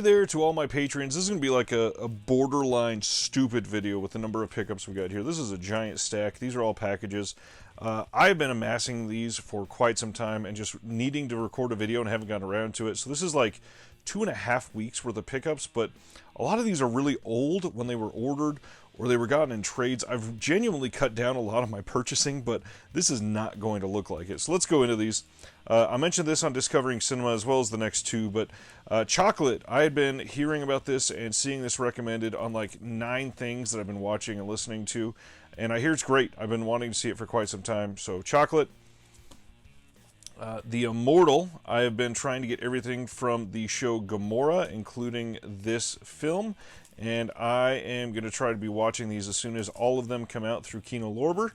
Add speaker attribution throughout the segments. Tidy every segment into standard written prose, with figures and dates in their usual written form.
Speaker 1: there to all my patrons. This is going to be like a borderline stupid video with the number of pickups we got here. This is a giant stack. These are all packages. I've been amassing these for quite some time and just needing to record a video and haven't gotten around to it. So this is like 2.5 weeks worth of pickups, but a lot of these are really old when they were ordered or they were gotten in trades. I've genuinely cut down a lot of my purchasing, but this is not going to look like it. So let's go into these. I mentioned this on Discovering Cinema as well as the next two, but chocolate, I had been hearing about this and seeing this recommended on like 9 things that I've been watching and listening to, and I hear it's great. I've been wanting to see it for quite some time. So chocolate. The Immortal, I have been trying to get everything from the show Gomorrah, including this film, and I am going to try to be watching these as soon as all of them come out through Kino Lorber.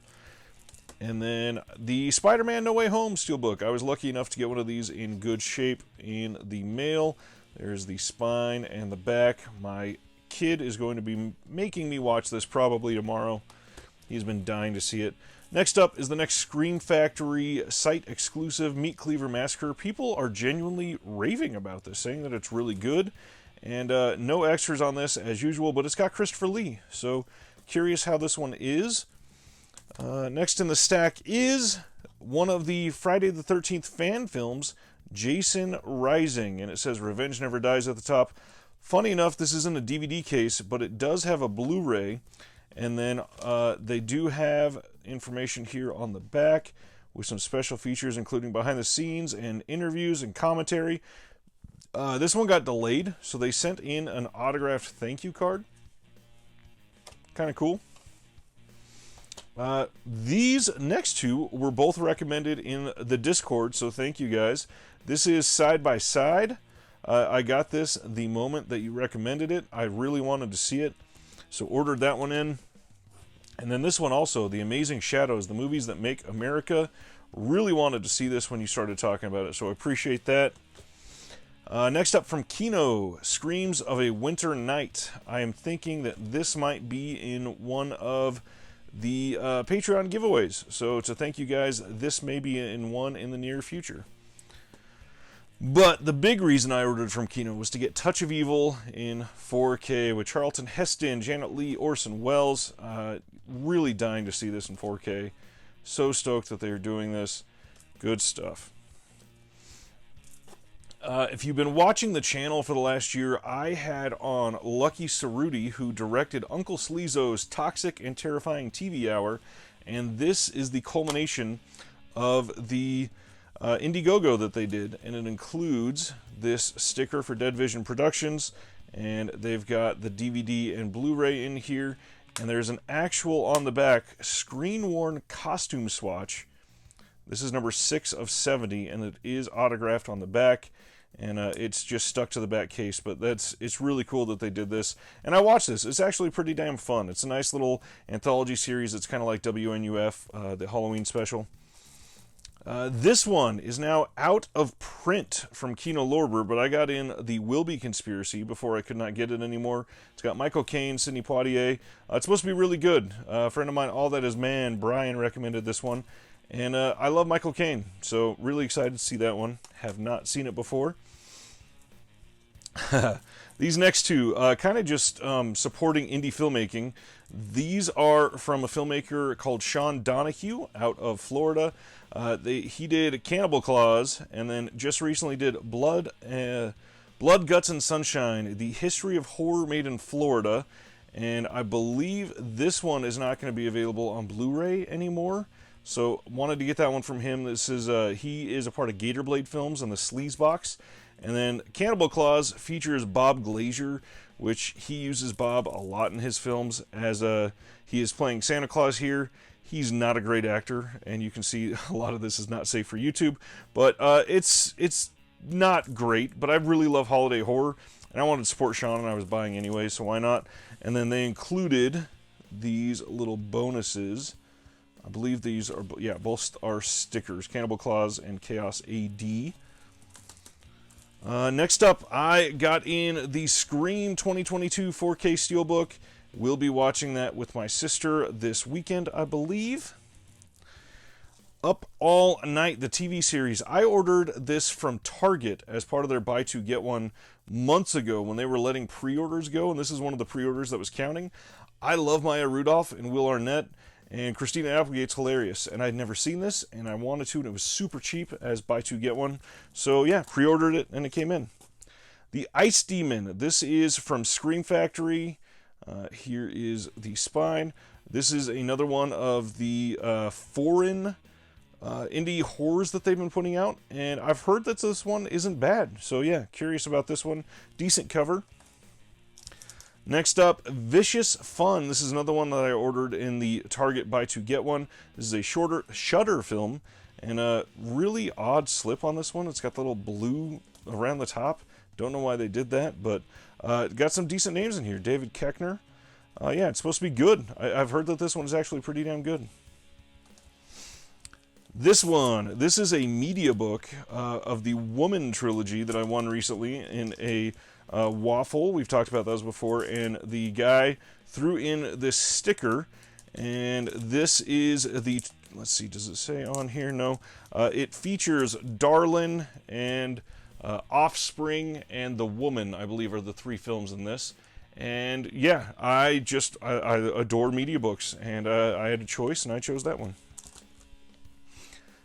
Speaker 1: And then the Spider-Man No Way Home Steelbook. I was lucky enough to get one of these in good shape in the mail. There's the spine and the back. My kid is going to be making me watch this probably tomorrow. He's been dying to see it. Next up is the next Scream Factory site-exclusive Meat Cleaver Massacre. People are genuinely raving about this, saying that it's really good. And no extras on this, as usual, but it's got Christopher Lee. So, curious how this one is. Next in the stack is one of the Friday the 13th fan films, Jason Rising. And it says Revenge Never Dies at the top. Funny enough, this isn't a DVD case, but it does have a Blu-ray. And then they do have information here on the back with some special features, including behind the scenes and interviews and commentary. This one got delayed, so they sent in an autographed thank you card. Kind of cool. These next two were both recommended in the Discord, so thank you guys. This is Side by Side. I got this the moment that you recommended it. I really wanted to see it, so ordered that one in. And then this one also, The Amazing Shadows, the movies that make America. Really wanted to see this when you started talking about it, so I appreciate that. Next up from Kino, Screams of a Winter Night. I am thinking that this might be in one of the Patreon giveaways. So to thank you guys, this may be in one in the near future. But the big reason I ordered from Kino was to get Touch of Evil in 4K with Charlton Heston, Janet Leigh, Orson Welles. Really dying to see this in 4K. So stoked that they're doing this. Good stuff. If you've been watching the channel for the last year, I had on Lucky Cerruti, who directed Uncle Sleezo's Toxic and Terrifying TV Hour, and this is the culmination of the Indiegogo that they did, and it includes this sticker for Dead Vision Productions, and they've got the DVD and Blu-ray in here, and there's an actual, on the back, screen-worn costume swatch. This is number 6 of 70, and it is autographed on the back, and it's just stuck to the back case, but it's really cool that they did this. And I watched this. It's actually pretty damn fun. It's a nice little anthology series. It's kind of like WNUF, the Halloween special. This one is now out of print from Kino Lorber, but I got in the Wilby Conspiracy before I could not get it anymore. It's got Michael Caine, Sidney Poitier. It's supposed to be really good. A friend of mine, All That Is Man, Brian, recommended this one. And I love Michael Caine, so really excited to see that one. Have not seen it before. These next two, kind of just supporting indie filmmaking. These are from a filmmaker called Sean Donahue out of Florida. He did Cannibal Claws, and then just recently did Blood, Guts, and Sunshine, the history of horror made in Florida. And I believe this one is not going to be available on Blu-ray anymore. So wanted to get that one from him. This is he is a part of Gatorblade Films and the Sleaze Box. And then Cannibal Claws features Bob Glazier, which he uses Bob a lot in his films, as he is playing Santa Claus here. He's not a great actor, and you can see a lot of this is not safe for YouTube, but it's not great, but I really love holiday horror, and I wanted to support Sean, and I was buying anyway, so why not? And then they included these little bonuses. I believe these are, yeah, both are stickers, Cannibal Claws and Chaos AD. Next up, I got in the Scream 2022 4K Steelbook. We'll be watching that with my sister this weekend, I believe. Up All Night, the TV series. I ordered this from Target as part of their buy two get one months ago when they were letting pre-orders go, and this is one of the pre-orders that was counting. I love Maya Rudolph and Will Arnett, and Christina Applegate's hilarious, and I'd never seen this, and I wanted to, and it was super cheap as buy two get one. So yeah, pre-ordered it, and it came in. The Ice Demon. This is from Scream Factory. Here is the spine. This is another one of the foreign indie horrors that they've been putting out, and I've heard that this one isn't bad. So yeah, curious about this one. Decent cover. Next up, Vicious Fun. This is another one that I ordered in the Target buy two get one. This is a shorter Shudder film, and a really odd slip on this one. It's got the little blue around the top. Don't know why they did that, but got some decent names in here. David Koechner. Yeah, it's supposed to be good. I've heard that this one is actually pretty damn good. This one, this is a media book of the Woman trilogy that I won recently in a waffle. We've talked about those before, and the guy threw in this sticker, and this is the, let's see, does it say on here? No. It features Darlin and Offspring and The Woman, I believe, are the three films in this. And yeah, I adore media books, and I had a choice, and I chose that one.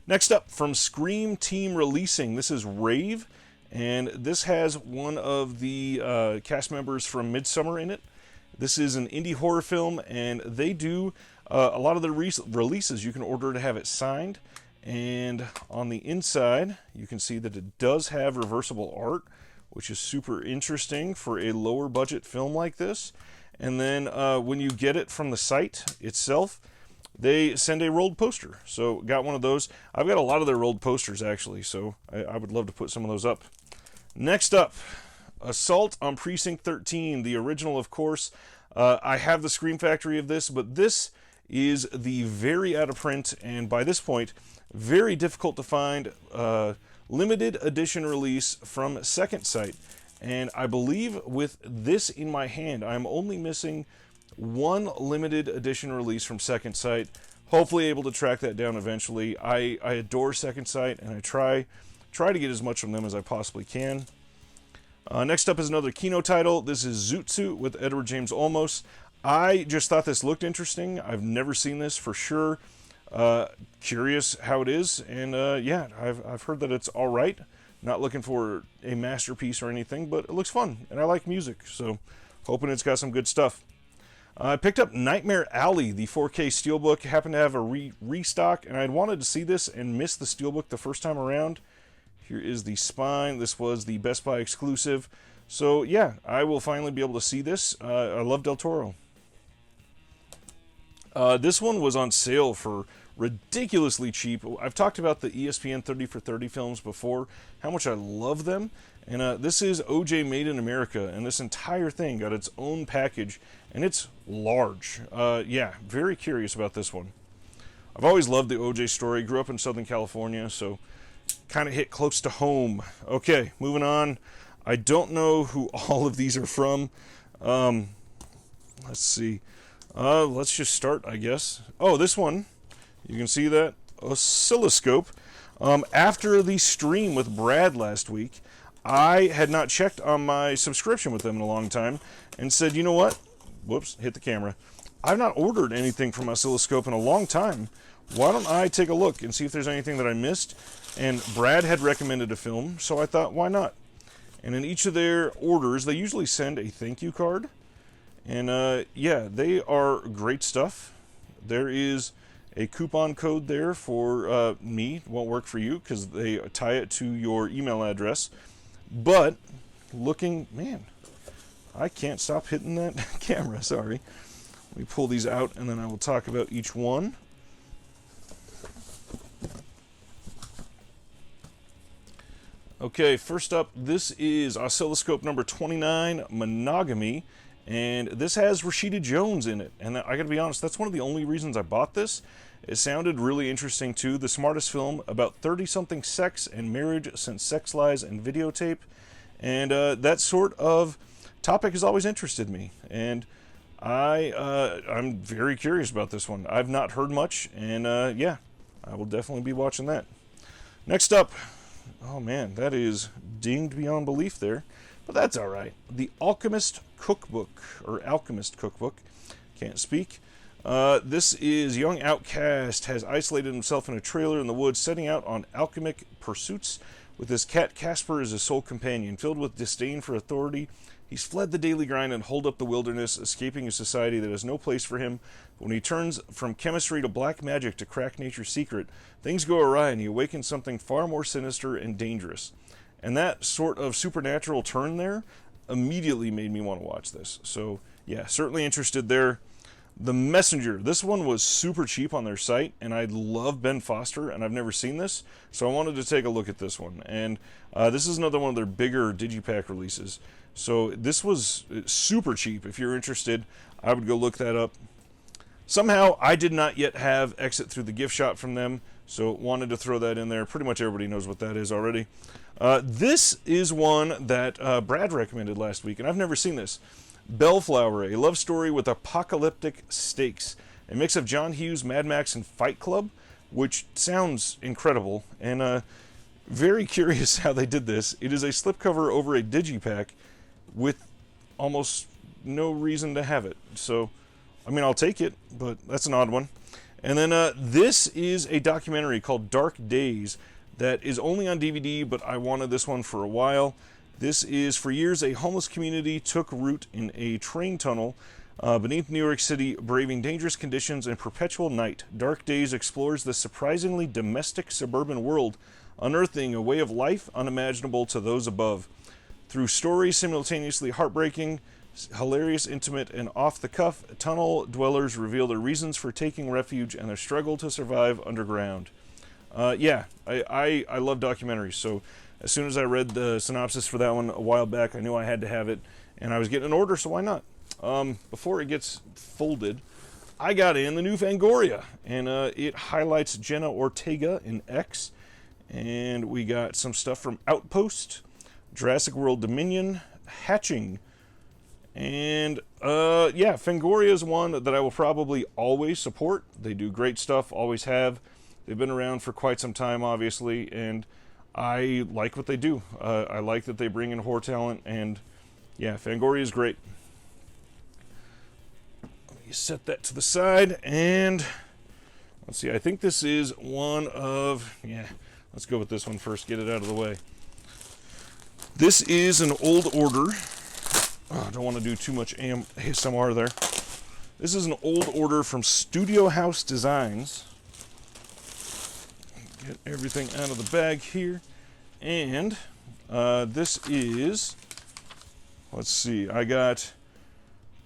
Speaker 1: Next up, from Scream Team Releasing, this is Rave, and this has one of the cast members from Midsommar in it. This is an indie horror film, and they do a lot of the releases. You can order to have it signed, and on the inside, you can see that it does have reversible art, which is super interesting for a lower budget film like this. And then when you get it from the site itself, they send a rolled poster. So got one of those. I've got a lot of their rolled posters actually, so I would love to put some of those up. Next up, Assault on Precinct 13, the original, of course. I have the Scream Factory of this, but this is the very out of print, and by this point, very difficult to find limited edition release from Second Sight. And I believe with this in my hand, I'm only missing one limited edition release from Second Sight. Hopefully able to track that down eventually. I adore Second Sight, and I try to get as much from them as I possibly can. Next up is another Kino title. This is Zoot Suit with Edward James Olmos. I just thought this looked interesting. I've never seen this for sure. Curious how it is, and yeah, I've heard that it's all right. Not looking for a masterpiece or anything, but it looks fun, and I like music, so hoping it's got some good stuff. I picked up Nightmare Alley, the 4K Steelbook. Happened to have a restock, and I'd wanted to see this and missed the Steelbook the first time around. Here is the spine. This was the Best Buy exclusive. So yeah, I will finally be able to see this. I love Del Toro. This one was on sale for ridiculously cheap. I've talked about the ESPN 30 for 30 films before, how much I love them. And this is OJ Made in America, and this entire thing got its own package, and it's large. Yeah, very curious about this one. I've always loved the OJ story. Grew up in Southern California, so kind of hit close to home. Okay, moving on. I don't know who all of these are from. Let's see. Let's just start, I guess. Oh, this one. You can see that oscilloscope. After the stream with Brad last week, I had not checked on my subscription with them in a long time and said, you know what? Whoops, hit the camera. I've not ordered anything from Oscilloscope in a long time. Why don't I take a look and see if there's anything that I missed? And Brad had recommended a film, so I thought, why not? And in each of their orders, they usually send a thank you card. And yeah, they are great stuff. There is a coupon code there for me. It won't work for you because they tie it to your email address. But looking, man, I can't stop hitting that camera, sorry. Let me pull these out and then I will talk about each one. Okay, first up, this is oscilloscope number 29, Monogamy, and this has Rashida Jones in it. And I gotta be honest, that's one of the only reasons I bought this. It sounded really interesting too. The smartest film about 30-something sex and marriage since Sex Lies and Videotape. And that sort of topic has always interested me. And I'm very curious about this one. I've not heard much, and yeah, I will definitely be watching that. Next up, oh man, that is dinged beyond belief there, but that's all right. The Alchemist Cookbook, or Alchemist Cookbook, can't speak. This is young outcast has isolated himself in a trailer in the woods, setting out on alchemic pursuits with his cat Casper as his sole companion. Filled with disdain for authority, he's fled the daily grind and holed up the wilderness, escaping a society that has no place for him. When he turns from chemistry to black magic to crack nature's secret, things go awry and he awakens something far more sinister and dangerous. And that sort of supernatural turn there immediately made me want to watch this. So, yeah, certainly interested there. The Messenger. This one was super cheap on their site, and I love Ben Foster, and I've never seen this, so I wanted to take a look at this one. And this is another one of their bigger Digipack releases. So this was super cheap. If you're interested, I would go look that up. Somehow, I did not yet have Exit Through the Gift Shop from them, so wanted to throw that in there. Pretty much everybody knows what that is already. This is one that Brad recommended last week, and I've never seen this. Bellflower, a love story with apocalyptic stakes. A mix of John Hughes, Mad Max, and Fight Club, which sounds incredible, and very curious how they did this. It is a slipcover over a digipack with almost no reason to have it. So, I mean, I'll take it, but that's an odd one. And then this is a documentary called Dark Days that is only on DVD, but I wanted this one for a while. This is, for years, a homeless community took root in a train tunnel beneath New York City, braving dangerous conditions and perpetual night. Dark Days explores the surprisingly domestic suburban world, unearthing a way of life unimaginable to those above. Through stories simultaneously heartbreaking, hilarious, intimate, and off-the-cuff, tunnel dwellers reveal their reasons for taking refuge and their struggle to survive underground. Yeah, I love documentaries, so as soon as I read the synopsis for that one a while back, I knew I had to have it, and I was getting an order, so why not? Before it gets folded, I got in the new Fangoria, and it highlights Jenna Ortega in X, and we got some stuff from Outpost, Jurassic World Dominion, Hatching, and yeah, Fangoria is one that I will probably always support. They do great stuff, always have. They've been around for quite some time, obviously, and I like what they do. I like that they bring in horror talent, and yeah, Fangoria is great. Let me set that to the side, and let's see, I think this is one of, yeah, let's go with this one first, get it out of the way. This is an old order. Oh, I don't want to do too much ASMR there. This is an old order from Studio House Designs. Get everything out of the bag here. And this is, let's see, I got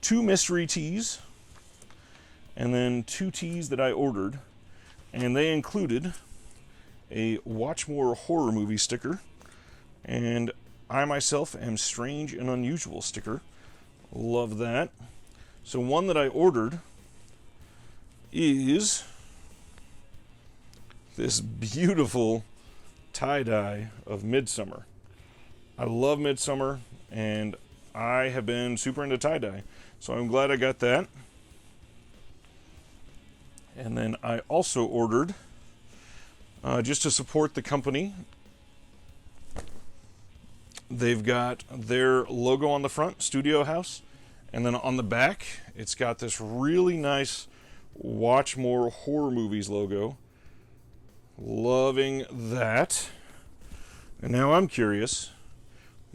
Speaker 1: 2 mystery teas and then 2 teas that I ordered. And they included a Watch More horror movie sticker and I myself am strange and unusual sticker. Love that. So one that I ordered is this beautiful tie-dye of Midsummer. I love Midsummer, and I have been super into tie-dye, so I'm glad I got that. And then I also ordered, just to support the company, they've got their logo on the front, Studio House, and then on the back, it's got this really nice Watch More Horror Movies logo. Loving that. And now I'm curious.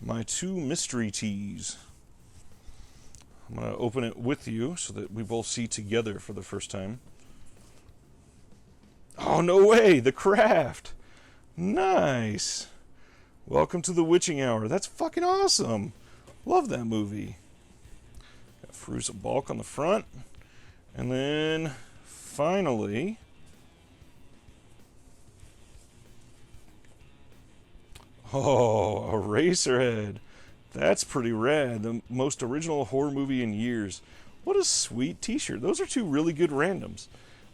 Speaker 1: My 2 mystery teas. I'm going to open it with you so that we both see together for the first time. Oh, no way! The Craft! Nice! Welcome to the Witching Hour. That's fucking awesome! Love that movie. Got Fruza Balk on the front. And then, finally, oh, Eraserhead. That's pretty rad. The most original horror movie in years. What a sweet t-shirt. Those are 2 really good randoms.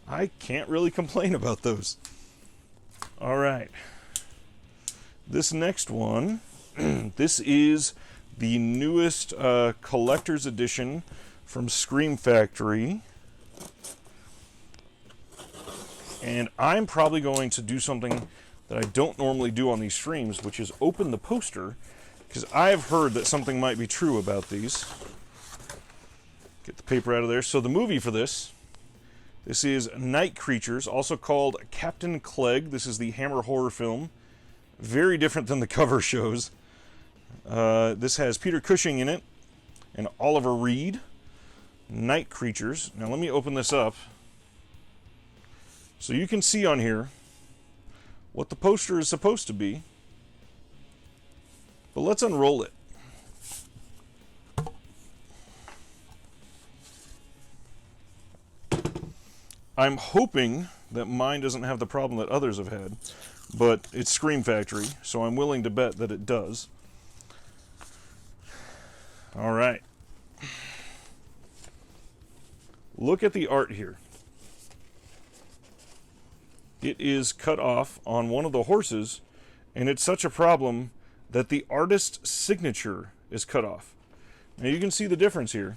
Speaker 1: I can't really complain about those. Alright. This next one, this is the newest collector's edition from Scream Factory. And I'm probably going to do something that I don't normally do on these streams, which is open the poster, because I've heard that something might be true about these. Get the paper out of there. So the movie for this is Night Creatures, also called Captain Clegg. This is the Hammer horror film. Very different than the cover shows. This has Peter Cushing in it and Oliver Reed. Night Creatures. Now let me open this up so you can see on here what the poster is supposed to be. But let's unroll it. I'm hoping that mine doesn't have the problem that others have had, but it's Scream Factory, so I'm willing to bet that it does. All right. Look at the art here. It is cut off on one of the horses, and it's such a problem that the artist's signature is cut off. Now you can see the difference here.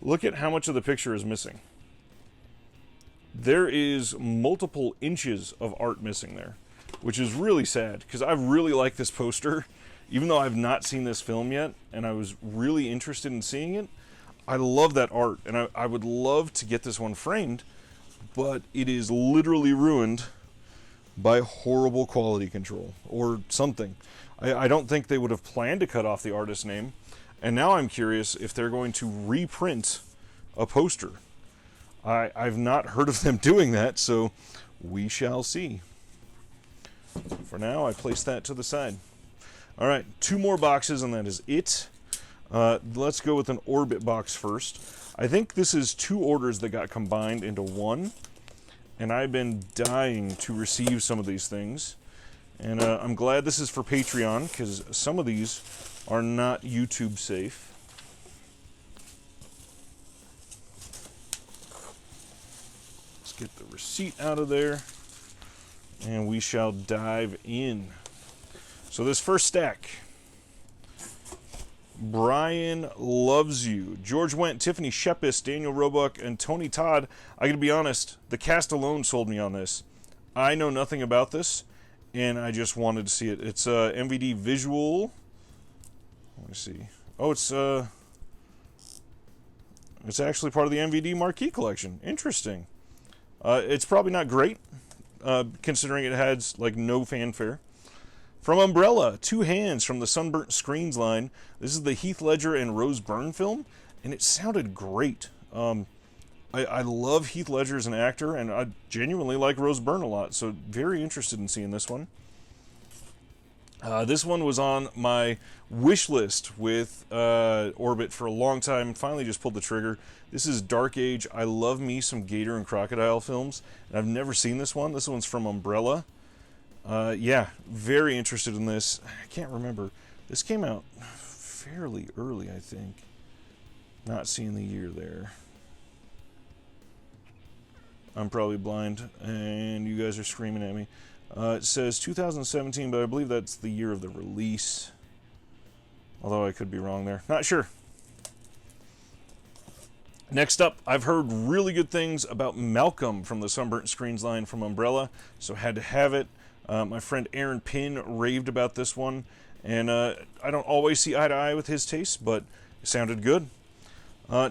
Speaker 1: Look at how much of the picture is missing. There is multiple inches of art missing there, which is really sad, because I really like this poster. Even though I've not seen this film yet, and I was really interested in seeing it, I love that art, and I would love to get this one framed, but it is literally ruined by horrible quality control, or something. I don't think they would have planned to cut off the artist's name, and now I'm curious if they're going to reprint a poster. I've not heard of them doing that, so we shall see. For now, I place that to the side. All right, 2 more boxes, and that is it. Let's go with an Orbit box first. I think this is 2 orders that got combined into one, and I've been dying to receive some of these things. And I'm glad this is for Patreon, because some of these are not YouTube safe. Let's get the receipt out of there, and we shall dive in. So this first stack, Brian Loves You, George Wendt, Tiffany Shepis, Daniel Roebuck, and Tony Todd. I gotta be honest, the cast alone sold me on this. I know nothing about this, and I just wanted to see it. It's MVD visual. Let me see. Oh, it's actually part of the MVD Marquee Collection. Interesting. It's probably not great, considering it has like no fanfare. From Umbrella, 2 Hands from the Sunburnt Screens line. This is the Heath Ledger and Rose Byrne film, and it sounded great. I love Heath Ledger as an actor, and I genuinely like Rose Byrne a lot, so very interested in seeing this one. This one was on my wish list with Orbit for a long time. Finally just pulled the trigger. This is Dark Age. I love me some Gator and Crocodile films, and I've never seen this one. This one's from Umbrella. Yeah, very interested in this. I can't remember. This came out fairly early, I think. Not seeing the year there. I'm probably blind, and you guys are screaming at me. It says 2017, but I believe that's the year of the release. Although I could be wrong there. Not sure. Next up, I've heard really good things about Malcolm from the Sunburnt Screens line from Umbrella, so had to have it. My friend Aaron Pinn raved about this one, and I don't always see eye to eye with his taste, but it sounded good.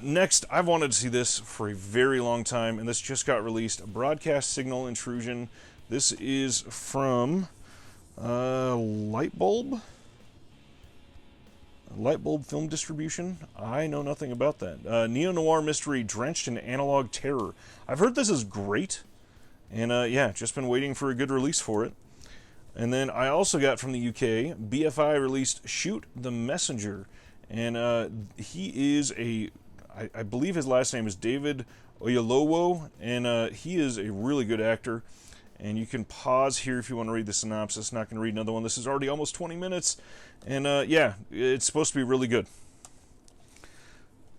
Speaker 1: Next, I've wanted to see this for a very long time, and this just got released. Broadcast Signal Intrusion. This is from Lightbulb Film Distribution. I know nothing about that. Neo-noir mystery drenched in analog terror. I've heard this is great, and yeah, just been waiting for a good release for it. And then I also got from the UK, BFI released Shoot the Messenger, and he is I believe his last name is David Oyelowo, and he is a really good actor. And you can pause here if you want to read the synopsis. Not going to read another one. This is already almost 20 minutes, and yeah, it's supposed to be really good.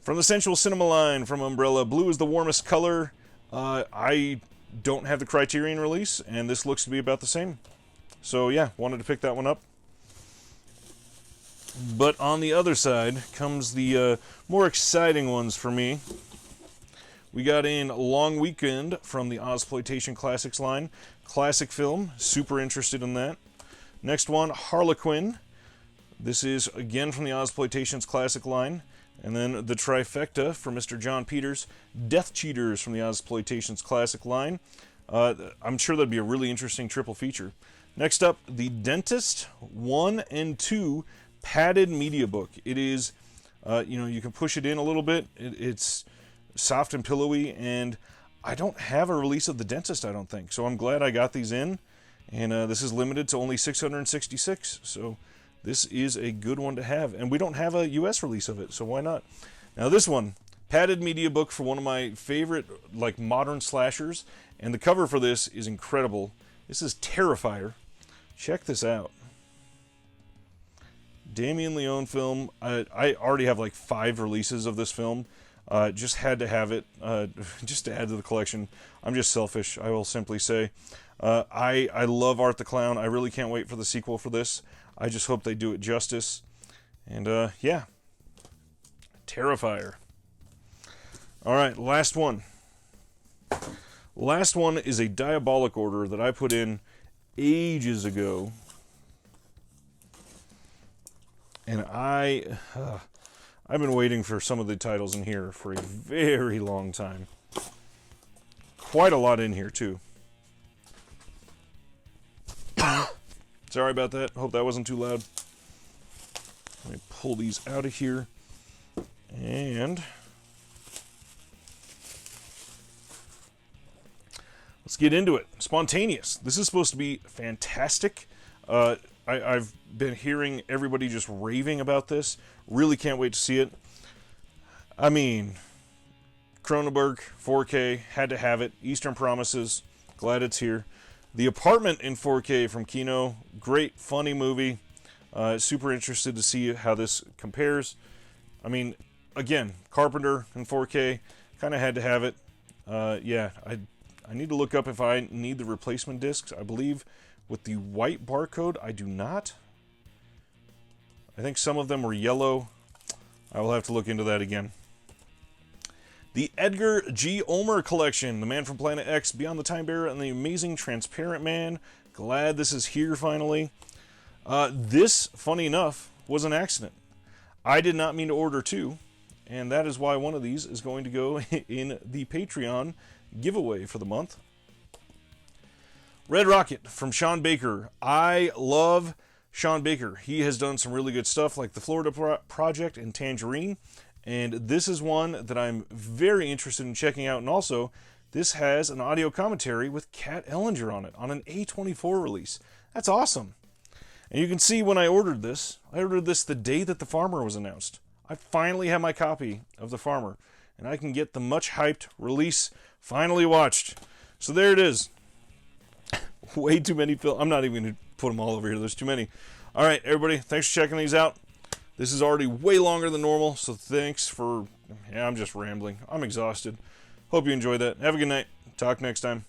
Speaker 1: From the Sensual Cinema line from Umbrella, blue is the warmest color. I don't have the Criterion release, and this looks to be about the same. So yeah, wanted to pick that one up. But on the other side comes the more exciting ones for me. We got in Long Weekend from the Ozploitation Classics line. Classic film, super interested in that. Next one, Harlequin. This is again from the Ozploitations Classic line. And then the trifecta for Mr. John Peters, Death Cheaters from the Ozploitations Classic line. I'm sure that'd be a really interesting triple feature. Next up, The Dentist 1 and 2 padded media book. It is, you can push it in a little bit. It's soft and pillowy, and I don't have a release of The Dentist, I don't think. So I'm glad I got these in, and this is limited to only 666. So this is a good one to have, and we don't have a U.S. release of it, so why not? Now this one, padded media book for one of my favorite modern slashers, and the cover for this is incredible. This is Terrifier. Check this out. Damien Leone film. I already have 5 releases of this film. Just had to have it, just to add to the collection. I'm just selfish, I will simply say. I love Art the Clown. I really can't wait for the sequel for this. I just hope they do it justice. And yeah, Terrifier. All right, last one. Last one is a Diabolic order that I put in ages ago. And I've been waiting for some of the titles in here for a very long time. Quite a lot in here, too. Sorry about that. Hope that wasn't too loud. Let me pull these out of here. And let's get into it. Spontaneous. This is supposed to be fantastic. I've been hearing everybody just raving about this. Really can't wait to see it. I mean, Cronenberg, 4K, had to have it. Eastern Promises, glad it's here. The Apartment in 4K from Kino, great, funny movie. Super interested to see how this compares. I mean, again, Carpenter in 4K, kind of had to have it. Yeah, I need to look up if I need the replacement discs. I believe with the white barcode, I do not. I think some of them were yellow. I will have to look into that again. The Edgar G. Ulmer Collection, The Man from Planet X, Beyond the Time Bearer, and The Amazing Transparent Man. Glad this is here finally. This, funny enough, was an accident. I did not mean to order 2, and that is why one of these is going to go in the Patreon giveaway for the month. Red Rocket from Sean Baker. I love Sean Baker. He has done some really good stuff like The Florida Project and Tangerine. And this is one that I'm very interested in checking out. And also, this has an audio commentary with Kat Ellinger on it, on an A24 release. That's awesome. And you can see when I ordered this the day that The Farmer was announced. I finally have my copy of The Farmer. And I can get the much-hyped release finally watched. So there it is. Way too many films. I'm not even going to put them all over here. There's too many. All right, everybody, thanks for checking these out. This is already way longer than normal, so thanks for... Yeah, I'm just rambling. I'm exhausted. Hope you enjoyed that. Have a good night. Talk next time.